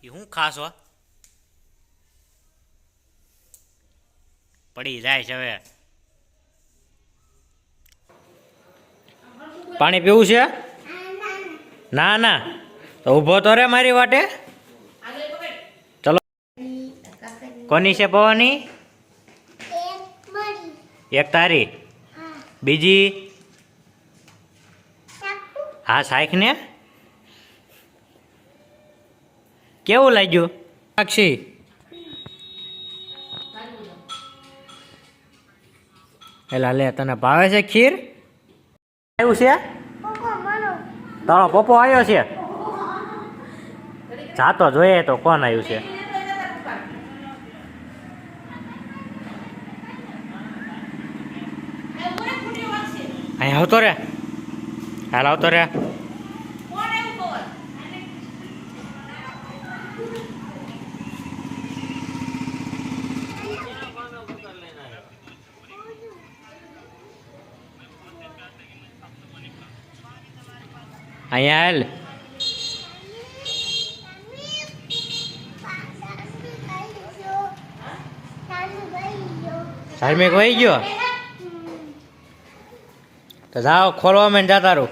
એ હું ખાસ હો પડી જાય છે હવે. પાણી પીવું છે? ના ના તો ઊભો તો રે મારી વાટે. ચલો કોની છે પવાની? એક તારી, બીજી હા સાઈક ને. કેવું લાગ્યું સાક્ષી? એલા લે તને ભાવે છે ખીર? આવ્યું છે તારો પપ્પો આવ્યો છે. જાતો જોઈએ તો કોણ આવ્યું છે. અહીં આવતો રે, હાલ આવતો રે. અહીંયા હાલ. ધાર્મિક વહી ગયો તો જાઓ ખોલવા મેં જતા રહું.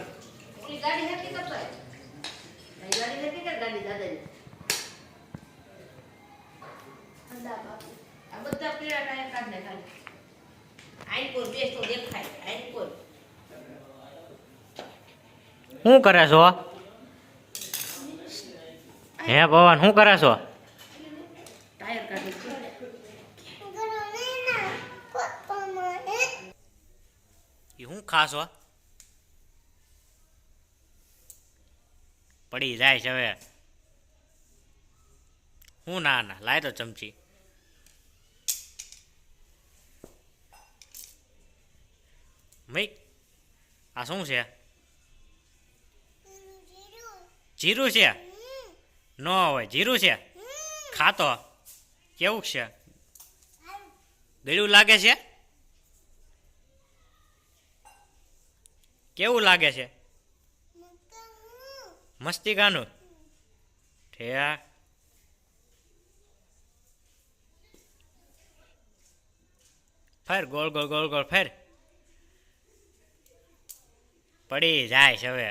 શું કરે છો? હે ભવન શું કરે છો? એ શું ખાશો? પડી જાય છે હવે. હું ના ના લાય તો ચમચી. ભાઈ આ શું છે? જીરું છે? ન હોય જીરું છે. ખાતો કેવું છે? ગળ્યું લાગે છે? કેવું લાગે છે? મસ્તી ગાનું ઠે. ફેર ગોળ ગોળ ગોળ ગોળ ફેર. પડી જાય છે હવે.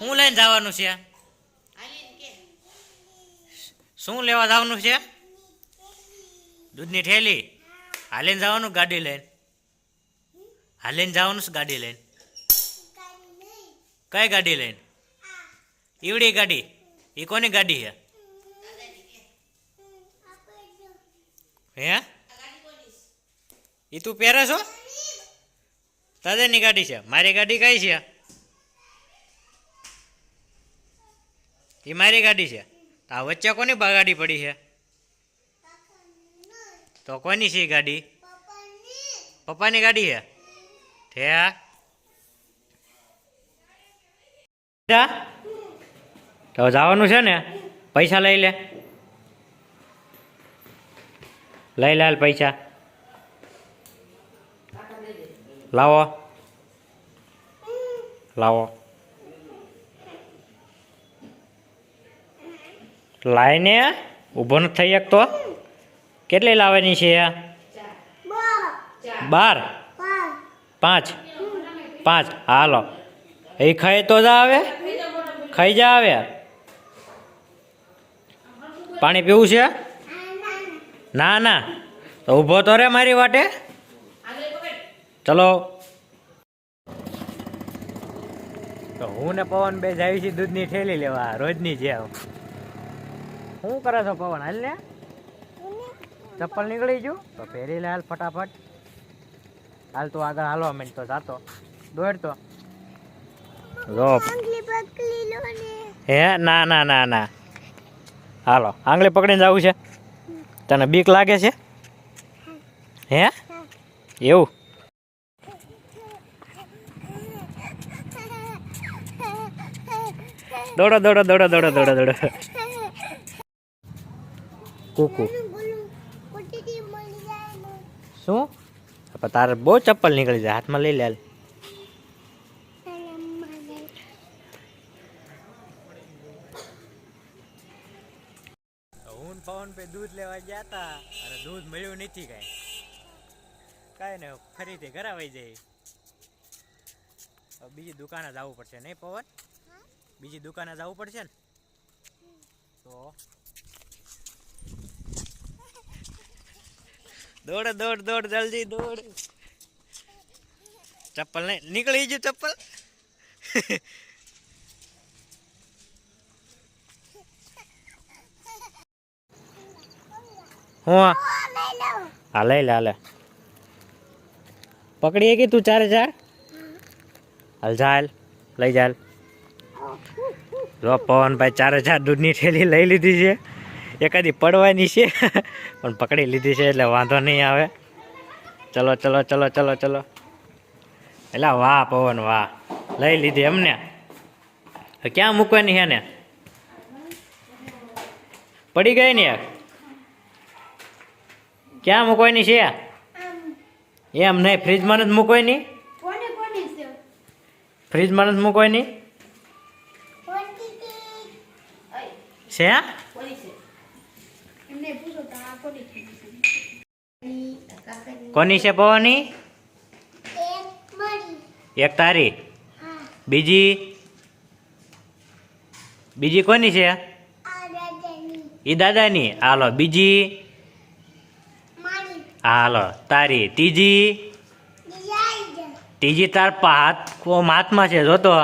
શું લઈને જવાનું છે? શું લેવા જવાનું છે? દૂધની થેલી હાલીને જવાનું? ગાડી લઈને હાલીને જવાનું છે? ગાડી લઈને? કઈ ગાડી લઈને? ઈવડી ગાડી? એ કોની ગાડી છે? હે એ તું પહેરે છો? દાદાની ગાડી છે. મારી ગાડી કઈ છે? એ મારી ગાડી છે. આ વચ્ચે કોની ગાડી પડી છે? તો કોની છે ગાડી? પપ્પાની ગાડી છે. તો જવાનું છે ને? પૈસા લઈ લે. લઈ લે પૈસા. લાવો લાવો. લાઈને ઊભો નથી થઈ શકતો. કેટલી લાવવાની છે? 12 5 5 હાલો. એ ખાઈ તો જા આવે. ખાઈ જા આવે. પાણી પીવું છે? ના ના તો ઊભો તો રે મારી વાટે. ચલો તો હું ને પવન બે જાવી છીએ દૂધની થેલી લેવા રોજની જેમ. શું કરે છો પવન? હાલ ને ચપ્પલ નીકળી ગયું તો પહેરી લે હાલ ફટાફટ. હાલ તું આગળ હાલવા માંડ તો જાતો દોડતો. હે ના ના ના ના હાલો આંગળી પકડીને જવું છે. તને બીક લાગે છે? હે એવું? દોડો દોડો દોડો દોડો દોડો દોડો. કુકુ શું? તારે બહુ ચપ્પલ નીકળી જાય. હાથમાં લઈ લે. પવન પે દૂધ લેવા ગયા હતા અને દૂધ મળ્યું નથી કાંઈ ને ફરીથી ઘરે વહી જાય. બીજી દુકાને જવું પડશે નહીં પવન? બીજી દુકાને જવું પડશે ને તો દોડ દોડ દોડ જલ્દી દોડ. ચપ્પલ નહીં નીકળી ગયું ચપ્પલ. હું હા લઈ લે હાલે પકડીએ કે તું 4 હાલ ચાલ લઈ ચાલ. જો પવનભાઈ 4 દૂધની થેલી લઈ લીધી છે. એકાદી પડવાની છે પણ પકડી લીધી છે એટલે વાંધો નહીં આવે. ચલો ચલો ચલો ચલો ચલો. એટલે વાહ પવન વાહ લઈ લીધી એમને. ક્યાં મૂકવાની છે ને? પડી ગઈ ને ક્યાં મૂકવાની છે? એમ નહીં ફ્રીજમાં નથી મૂકવાની. ફ્રીજમાં નથી મૂકવાની છે. કોની છે પવાની? એક તારી. બીજી કોની છે? ઈ દાદાની. હાલો બીજી. હાલો તારી. ત્રીજી તાર હાથમાં છે જોતો.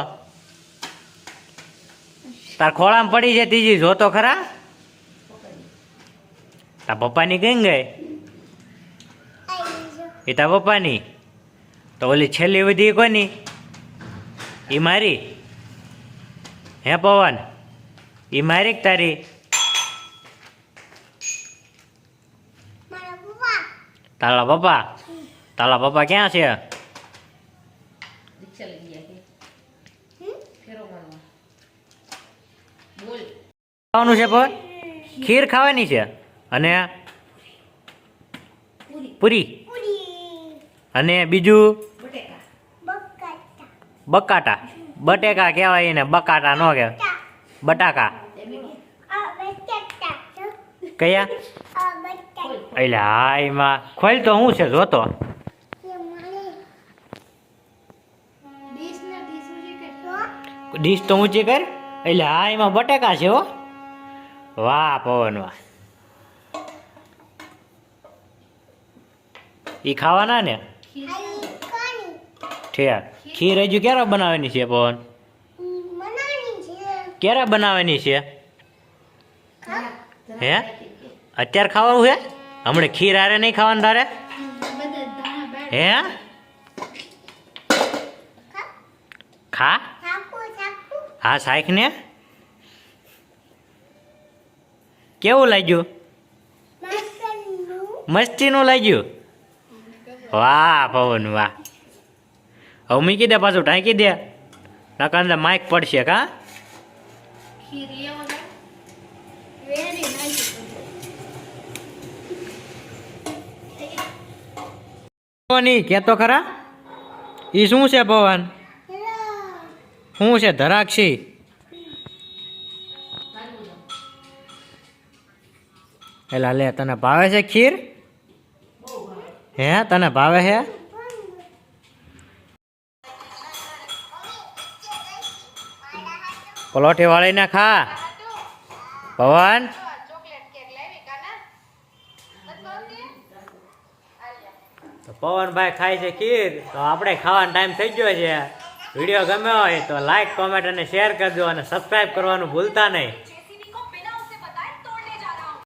તાર ખોળામાં પડી છે ત્રીજી જોતો ખરા. તાર પપ્પાની કઈ ગઈ? એ તાર પપ્પાની. તો ઓલી છેલ્લી વધી કોની? એ મારી. હે પવન એ મારી કે તારી? તારા પપ્પા. તારા પપ્પા ક્યાં છે? ખાવાનું છે પવન? ખીર ખાવાની છે અને પૂરી અને બીજું બકાટા. બટેકા કહેવાય એને બકાટા ન કહેવાય. બટાકા કયા? એટલે હા એમાં ખોલ તો શું છે જોતો. ડીશ તો ઊંચી કર. એટલે હા એમાં બટેકા છે હો. વાહ પવન વાહ. એ ખાવાના ને? ઠેર ખીર હજુ ક્યારે બનાવવાની છે પવન? ક્યારે બનાવવાની છે? હે અત્યારે ખાવાનું છે? હમણાં ખીર હારે નહીં ખાવાનું તારે? હે ખા. હા શાખ ને. કેવું લાગ્યું? મસ્તીનું લાગ્યું. વાહ પવન વાહ. હવે મૂકી દે પાછું ઢાંકી દે નકર અંદર માઇક પડશે કા. કેતો ખરા ઈ શું છે પવન? શું છે? ધરાક્ષી. એલા લે તને ભાવે છે ખીર? હે તને ભાવે છે? પલોઠી વાળીને ખા પવન. તો પવનભાઈ ખાય છે ખીર તો આપણે ખાવાનો ટાઈમ થઈ ગયો છે. વિડીયો ગમ્યો હોય તો લાઈક કોમેન્ટ અને શેર કરજો અને સબસ્ક્રાઈબ કરવાનું ભૂલતા નહીં.